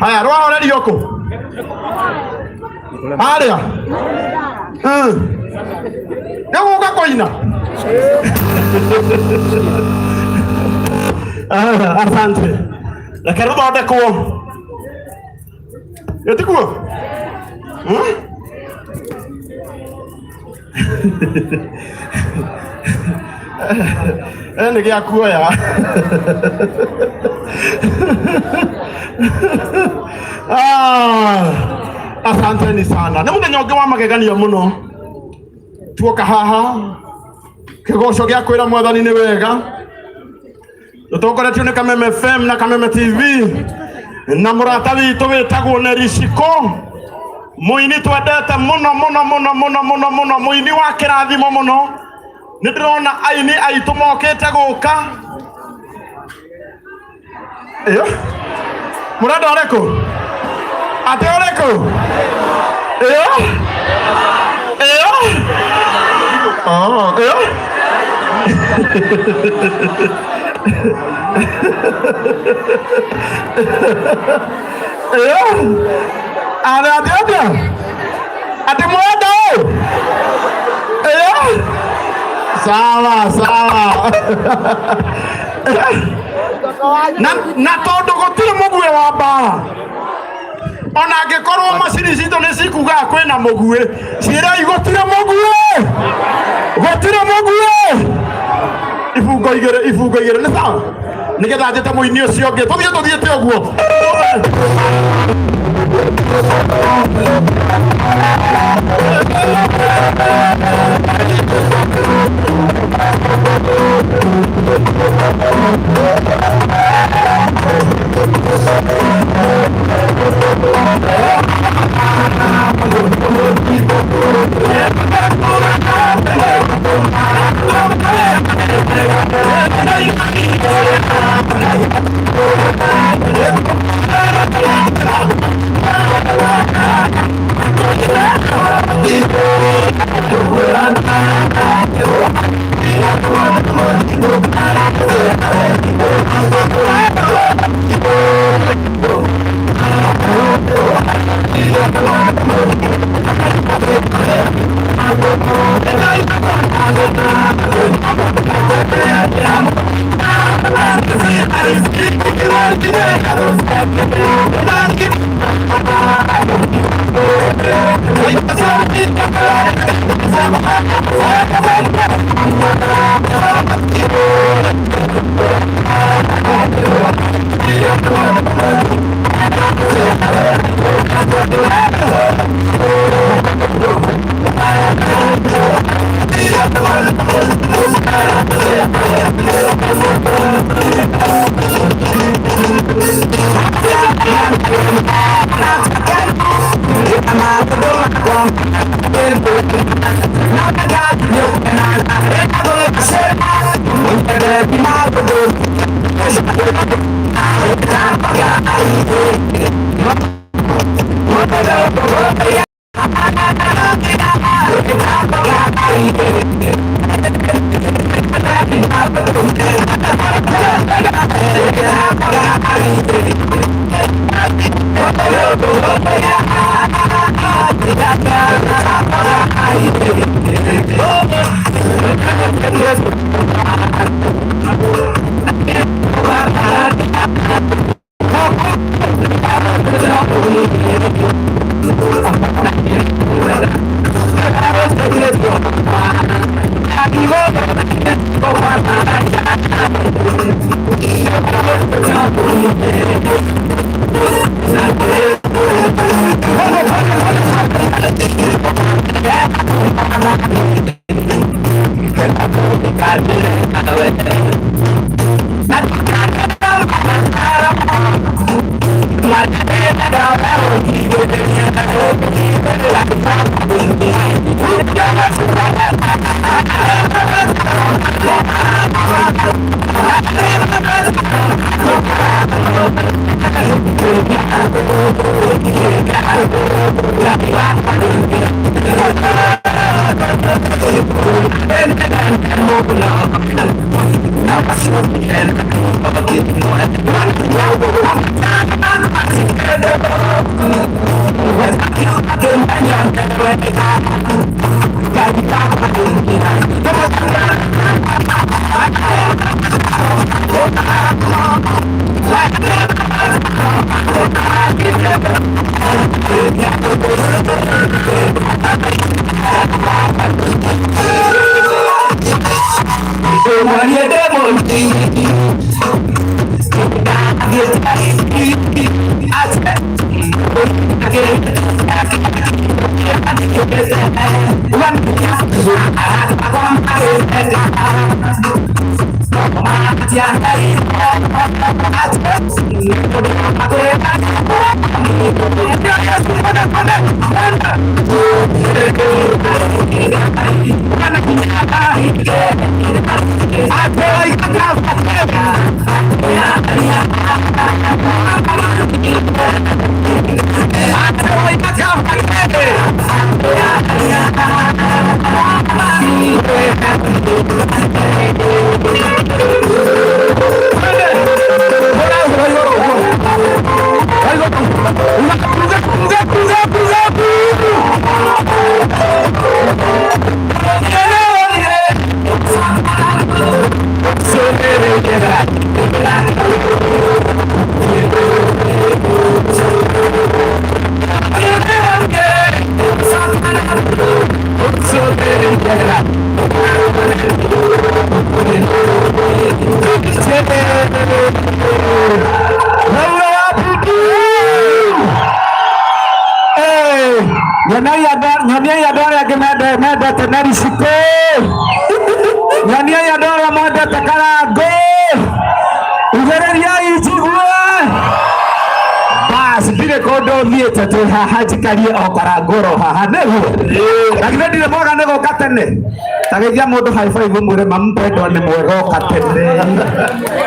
Haya, roho already yoko. Haya. Yoko ukakoina. Asante. Lakini roho atakuwa. Yatikuwa. Nige akuoya. Asanteni sana. Nä må thenya å ngä wa magegania må no tuoka haha kä goco gä a kwä ra mwathani nä wega. Tå tongoretio nä Kameme FM na Kameme TV na må rata witå wä tagwo Nericiko, må ini twendete må no må no må no må no må no må no, må ini wa kä rathimo må no. Nä ndä rona aini aitå mokä te gå ka må renda å rä kå atä å rä kå atä må renda sawa sawa na tondu gutire mugue wa mbara ona angikorwo macini citå nä cikugaga kwĩna mũguĩ ciĩrai gũtirĩ mũguĩ ibungo igĩrĩ nĩ sawa nĩgetha njĩte mũini ũcio ũngĩ tũthiĩte ũguo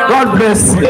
God bless you.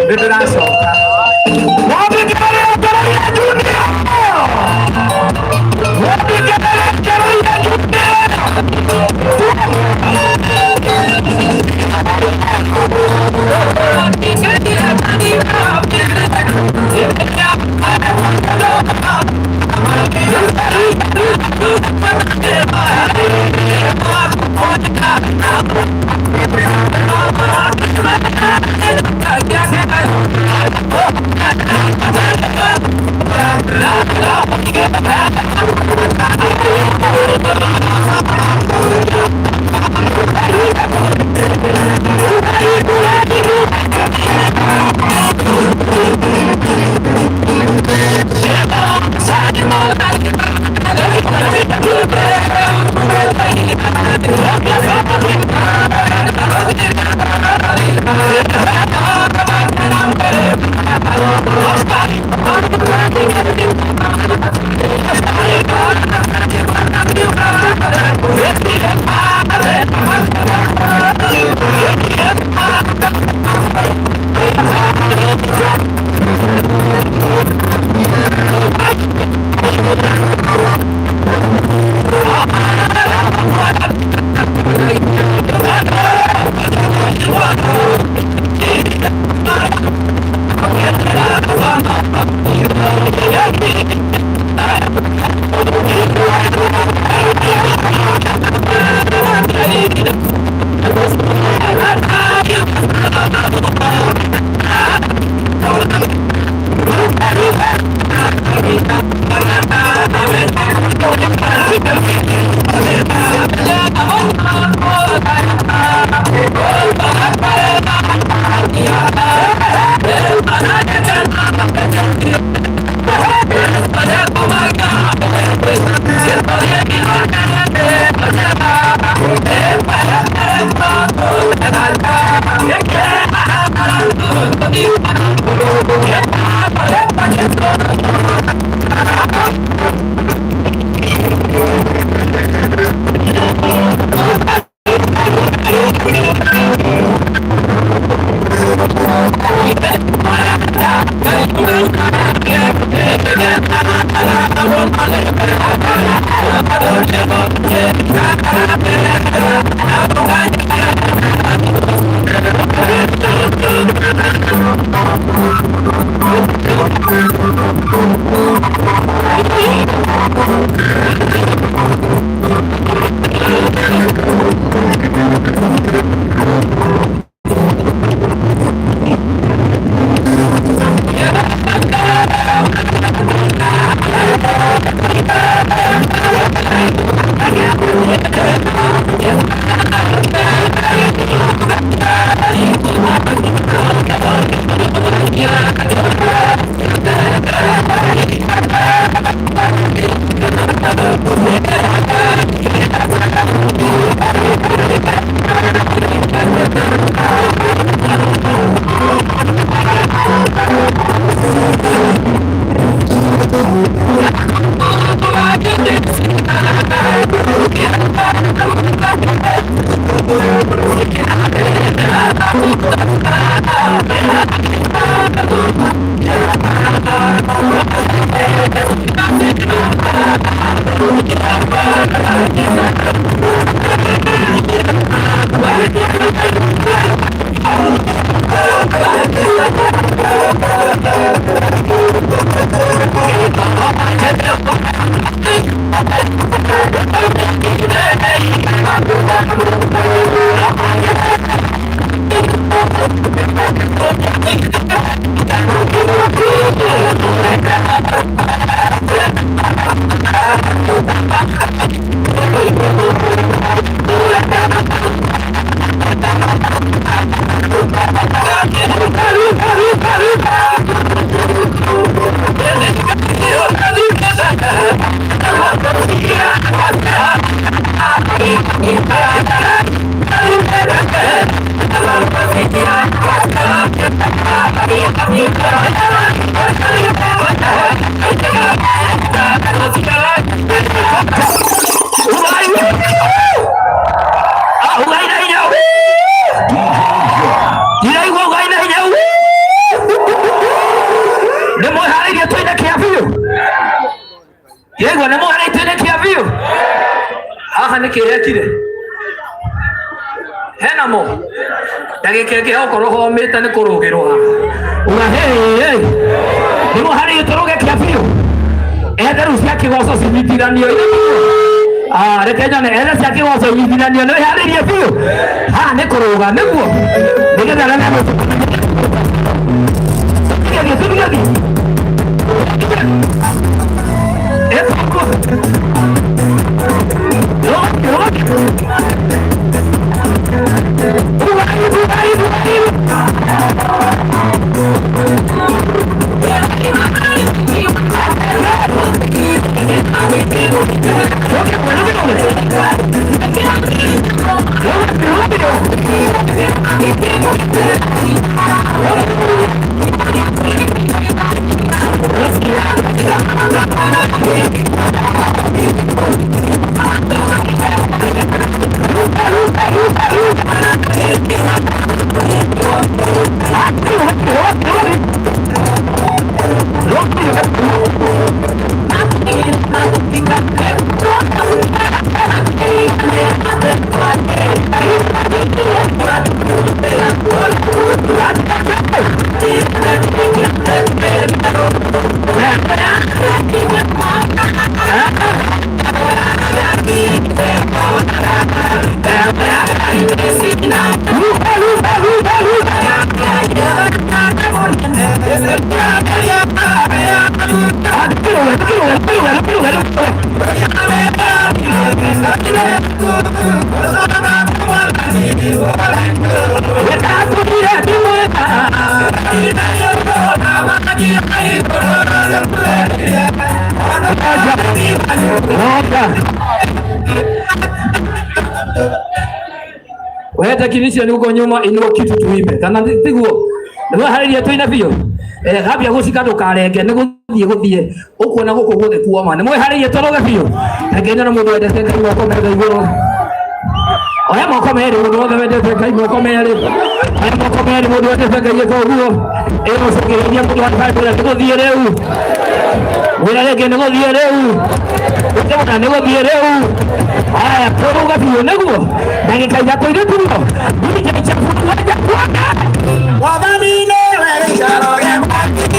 Weta kinisha ni uko nyuma inua kitu tuimbe. Kana tiguo. Ndio hali tu ina bio. Gabia gucika ndukarenge ni guthie ukuona guku guthe kuoma. Ni mwe hali toroga bio. Agenda na mundu wendete ngai wako na iguru. Oya moko meri mundu wothe wendete ngai moko meri. Oya moko meri mundu wendete ngai ko guo. Ero sogeria mundu wa Bible guthie riu. Wira ke nego diereu. Utemona nego diereu. Aya poroga biyo nego. Dakika ya koide tulo. Bini ke chafu waja kuaka. Wadani le charo ya mati.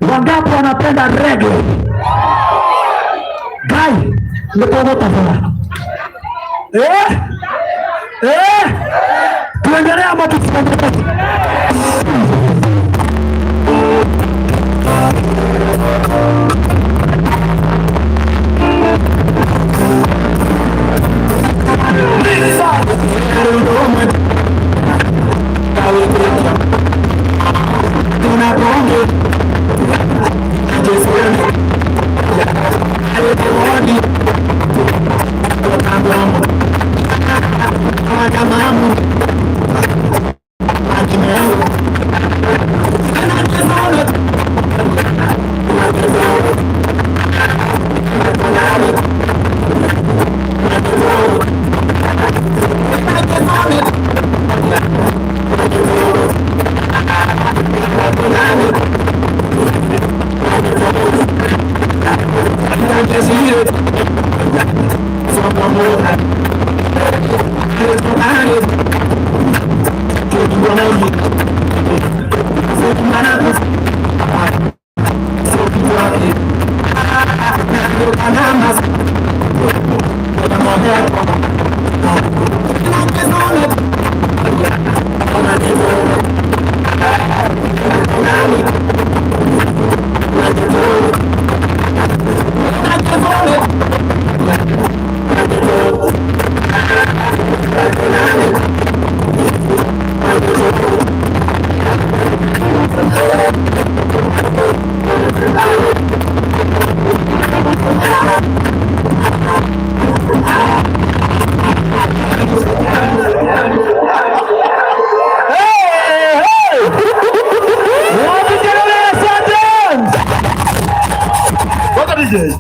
Wangapi wanapenda reggae? Gai, nipogota sana. Tuendelee ama tusiendelee?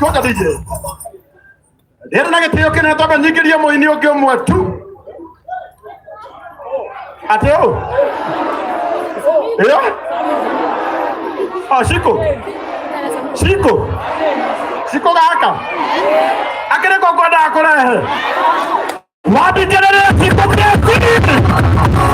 Koka DJ. Ndera na gitio kene toka nyigirie muini ungi umwe tu. Ateo. Iyo? Shiko. Shiko. Shiko gaka. Akire kokoda akore. Wapi jenere shiko kesi.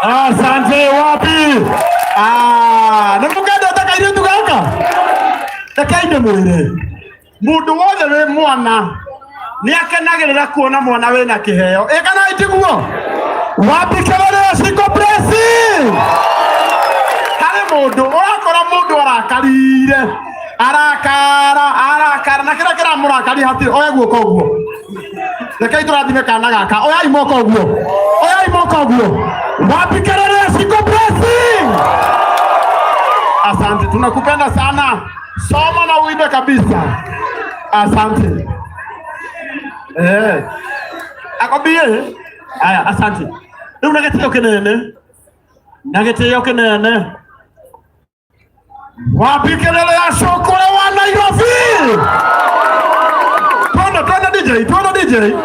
Asante wapi? Namugenda takaire tugaka. Takaire mwire. Mundu wothe we mwana ni akenagirira kuona mwana wina kiheo. Ikana itiguo. Wapi kelele siko presi. Kale mundu urakora mundu arakarire. Arakara na kira murakari hati oya guoko guo. Rekai turathime kana gaka. Oya imoko guo. Oya imoko guo. Wapi kelele siko presi. Asante, tunakupenda sana. Soma na uimbe kabisa. Asante. Akobie. Aya, asante. Ndio nageteyo kenene. Nageteyo kenene. Wapi kelele ya shokole wa Nairobi? Twende DJ.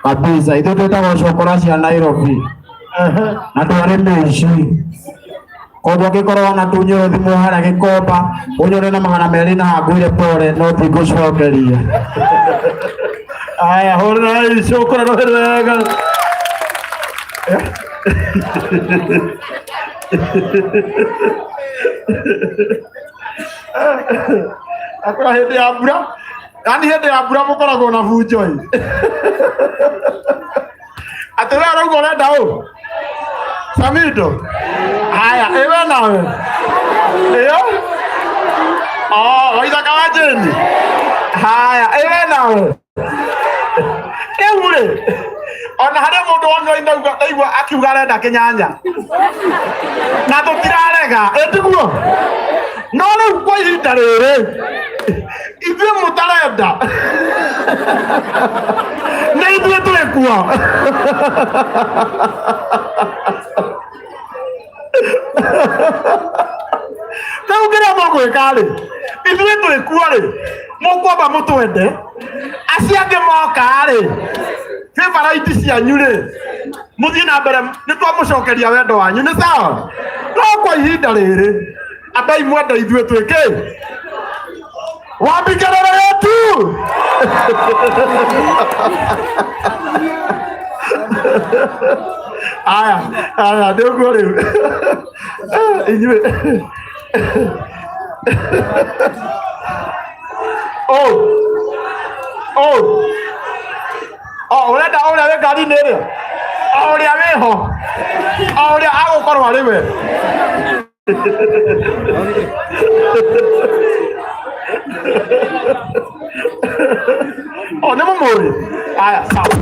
kabisa ithu twitagwo cokora cia Nairobi na twarĩ mĩci koguo angĩkorwo na tunyũrũ thimũ harĩa gĩkomba ũnyũrũ na 200 na hangũire pore no tigũcokeria. Aya hũrĩrai cokora rũhĩ wega. Akora hĩndĩ ya mbura, yani hĩndĩ ya mbura mũkoragwo na bunjoi. Atĩ we arauga ũrenda ũ? Samido? Haya, ĩwe nawe? Ĩyo? Waithaka wa Jeni? Haya, ĩwe nawe? Rĩu rĩ, ona harĩ mũndũ wothe ndaigua akiuga arenda kĩnyanya na tũtirarega, ĩtiguo? No rĩu kwa ihinda rĩrĩ ithuĩ mũtarenda na ithuĩ twĩkuo. Rĩu kĩrĩa mũgwĩka rĩ, ithuĩ twĩkuo rĩ, mũkwamba mũtwende, acio angĩ moka rĩ, favourite cianyu rĩ, mũthiĩ na mbere nĩtwamũcokeria wendo wanyu, nĩ sawa? No kwa ihinda rĩrĩ andai mwenda ithuĩ twĩke wambikanĩra yetu. Aya nĩguo rĩu inyuĩ ũrenda ũrĩa wĩ ngari-inĩ ĩrĩa, ũrĩa wĩho, ũrĩa agũkorwo arĩ we. Nĩ mũmũĩ? Aya, sawa.